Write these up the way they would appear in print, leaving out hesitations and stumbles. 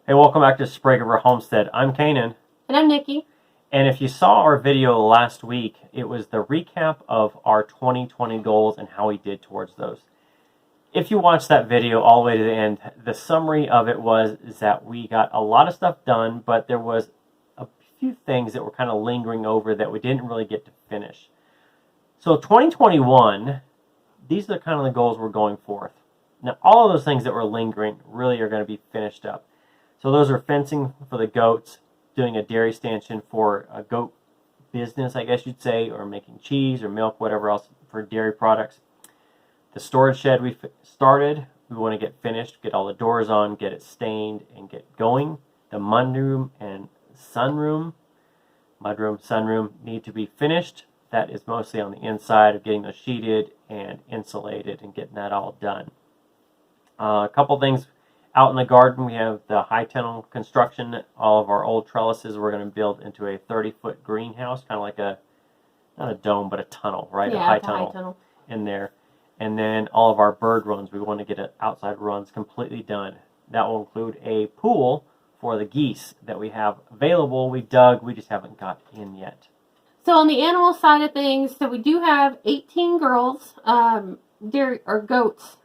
Hey, welcome back to Sprague Homestead. I'm Canaan. And I'm Nikki. And if you saw our video last week, it was the recap of our 2020 goals and how we did towards those. If you watched that video all the way to the end, the summary of it is that we got a lot of stuff done, but there was a few things that were kind of lingering over that we didn't really get to finish. So 2021, these are kind of the goals we're going forth. Now, all of those things that were lingering really are going to be finished up. So those are fencing for the goats, doing a dairy stanchion for a goat business, I guess you'd say, or making cheese or milk, whatever else for dairy products. The storage shed we started, we want to get finished, get all the doors on, get it stained, and get going. The mudroom and sunroom need to be finished. That is mostly on the inside of getting those sheeted and insulated and getting that all done. A couple things. Out in the garden, we have the high tunnel construction. All of our old trellises we're going to build into a 30-foot greenhouse, kind of like not a dome, but a tunnel, right? Yeah, a high tunnel in there. And then all of our bird runs, we want to get outside runs completely done. That will include a pool for the geese that we have available. We dug, we just haven't got in yet. So on the animal side of things, so we do have 18 girls, dairy or goats.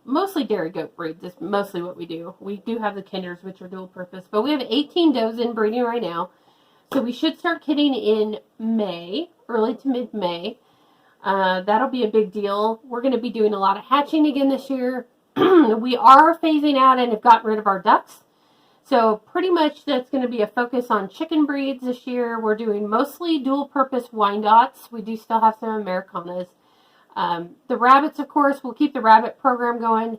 Mostly dairy goat breeds is mostly what we do. We do have the kinders, which are dual purpose, but we have 18 does in breeding right now. So we should start kidding in May, early to mid-May. That'll be a big deal. We're going to be doing a lot of hatching again this year. We are phasing out and have gotten rid of our ducks. So pretty much that's going to be a focus on chicken breeds this year. We're doing mostly dual purpose Wyandottes. We do still have some Americanas. The rabbits, of course, we'll keep the rabbit program going.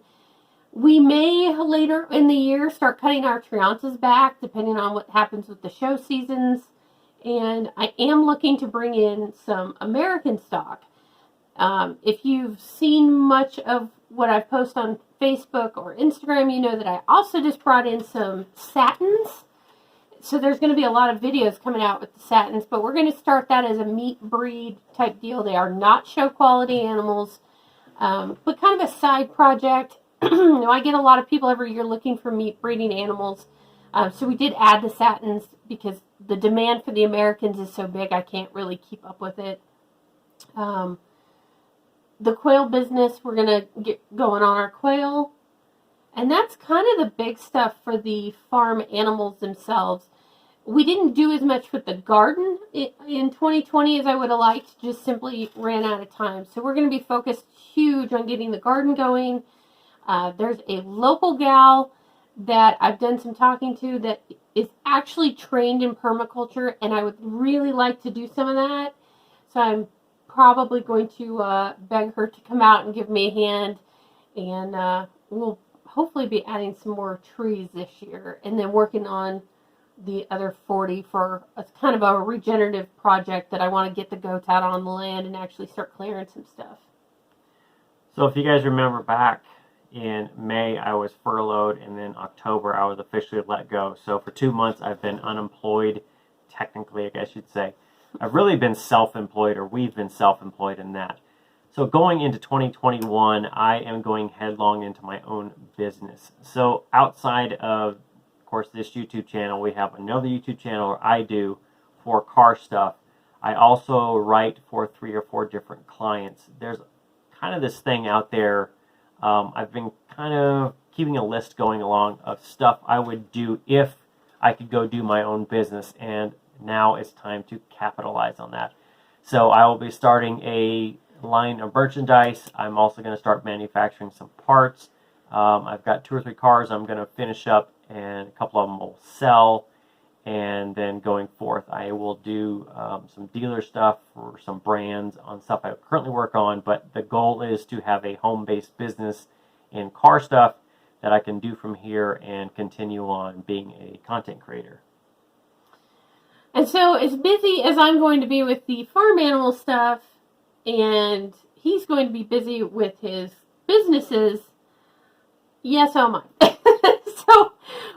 We may later in the year start cutting our Triantas back, depending on what happens with the show seasons. And I am looking to bring in some American stock. If you've seen much of what I've posted on Facebook or Instagram, you know that I also just brought in some satins. So there's going to be a lot of videos coming out with the satins, but we're going to start that as a meat breed type deal. They are not show quality animals, but kind of a side project. I get a lot of people every year looking for meat breeding animals. So we did add the satins because the demand for the Americans is so big, I can't really keep up with it. The quail business, we're going to get going on our quail. And that's kind of the big stuff for the farm animals themselves. We didn't do as much with the garden in 2020 as I would have liked, just simply ran out of time. So we're going to be focused huge on getting the garden going. There's a local gal that I've done some talking to that is actually trained in permaculture, and I would really like to do some of that. So I'm probably going to beg her to come out and give me a hand, and we'll hopefully be adding some more trees this year, and then working on the other 40 for a kind of a regenerative project that I want to get the goats out on the land and actually start clearing some stuff. So if you guys remember back in May, I was furloughed, and then October, I was officially let go. So for 2 months, I've been unemployed, technically, I guess you'd say. I've really been self-employed, or we've been self-employed in that. So going into 2021, I am going headlong into my own business. So outside of course, this YouTube channel, we have another YouTube channel where I do for car stuff. I also write for 3 or 4 different clients. There's kind of this thing out there. I've been kind of keeping a list going along of stuff I would do if I could go do my own business, and now it's time to capitalize on that. So I will be starting a line of merchandise. I'm also going to start manufacturing some parts. I've got 2 or 3 cars I'm going to finish up, and a couple of them will sell. And then going forth, I will do some dealer stuff for some brands on stuff I currently work on. But the goal is to have a home-based business in car stuff that I can do from here and continue on being a content creator. And so as busy as I'm going to be with the farm animal stuff, and he's going to be busy with his businesses, yes, oh my. So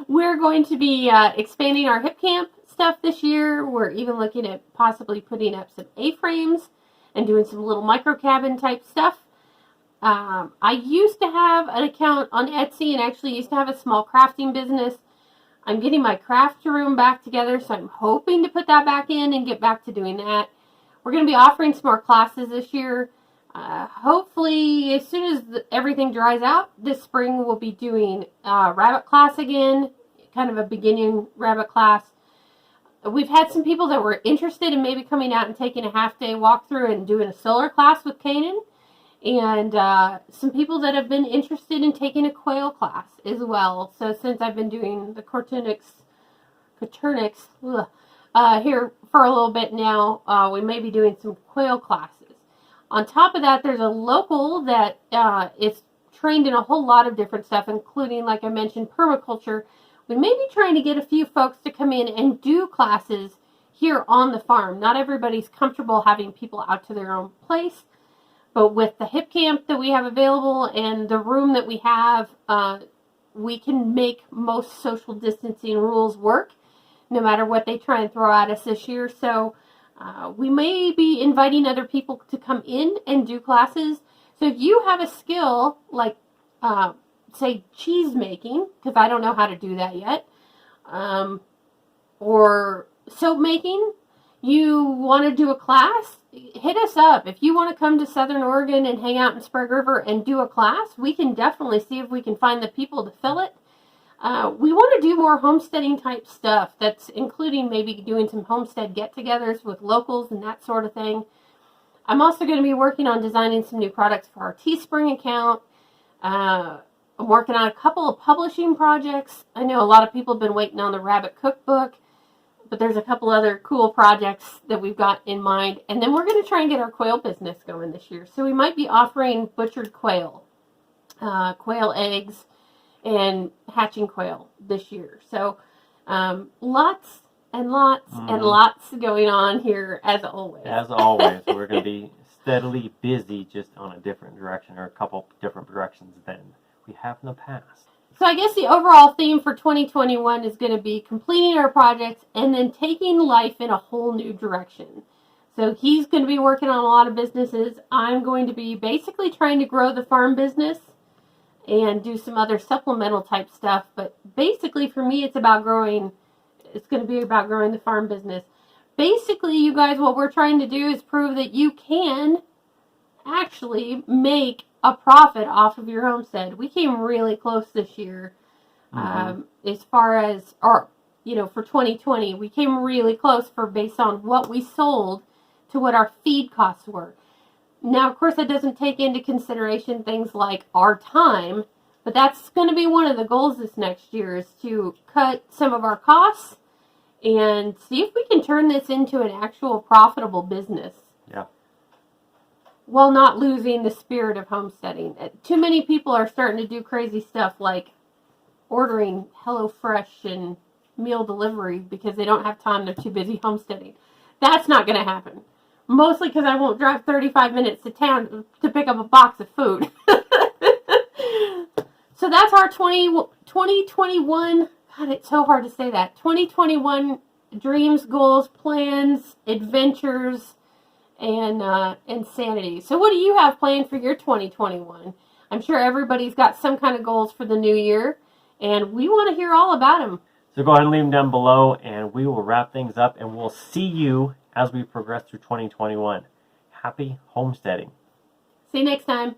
we're going to be expanding our hip camp stuff this year. We're even looking at possibly putting up some A-frames and doing some little micro cabin type stuff. I used to have an account on Etsy and actually used to have a small crafting business. I'm getting my craft room back together, so I'm hoping to put that back in and get back to doing that. We're going to be offering some more classes this year. Hopefully, as soon as everything dries out, this spring we'll be doing rabbit class again, kind of a beginning rabbit class. We've had some people that were interested in maybe coming out and taking a half-day walkthrough and doing a solar class with Canaan. And some people that have been interested in taking a quail class as well. So since I've been doing the Coturnix here for a little bit now, we may be doing some quail classes. On top of that, there's a local that is trained in a whole lot of different stuff, including, like I mentioned, permaculture. We may be trying to get a few folks to come in and do classes here on the farm. Not everybody's comfortable having people out to their own place. But with the hip camp that we have available and the room that we have, we can make most social distancing rules work, no matter what they try and throw at us this year. So we may be inviting other people to come in and do classes. So if you have a skill like, say, cheese making, because I don't know how to do that yet, or soap making, you want to do a class, hit us up. If you want to come to Southern Oregon and hang out in Sprague River and do a class, we can definitely see if we can find the people to fill it. We want to do more homesteading type stuff. That's including maybe doing some homestead get-togethers with locals and that sort of thing. I'm also going to be working on designing some new products for our Teespring account. I'm working on a couple of publishing projects. I know a lot of people have been waiting on the rabbit cookbook, but there's a couple other cool projects that we've got in mind. And then we're going to try and get our quail business going this year. So we might be offering butchered quail, quail eggs, and hatching quail this year. So lots and lots and lots going on here as always. As always, we're going to be steadily busy, just on a different direction, or a couple different directions than we have in the past. So I guess the overall theme for 2021 is going to be completing our projects and then taking life in a whole new direction. So he's going to be working on a lot of businesses. I'm going to be basically trying to grow the farm business and do some other supplemental type stuff. But basically for me, it's going to be about growing the farm business. Basically, you guys, what we're trying to do is prove that you can actually make a profit off of your homestead. We came really close this year, as far as, for 2020, we came really close based on what we sold to what our feed costs were. Now, of course, that doesn't take into consideration things like our time, but that's going to be one of the goals this next year, is to cut some of our costs and see if we can turn this into an actual profitable business. Yeah. While not losing the spirit of homesteading. Too many people are starting to do crazy stuff like ordering HelloFresh and meal delivery because they don't have time, they're too busy homesteading. That's not going to happen. Mostly because I won't drive 35 minutes to town to pick up a box of food. So that's our 2021, God, it's so hard to say that, 2021 dreams, goals, plans, adventures, and insanity. So what do you have planned for your 2021? I'm sure everybody's got some kind of goals for the new year, and we want to hear all about them. So go ahead and leave them down below, and we will wrap things up, and we'll see you as we progress through 2021. Happy homesteading. See you next time.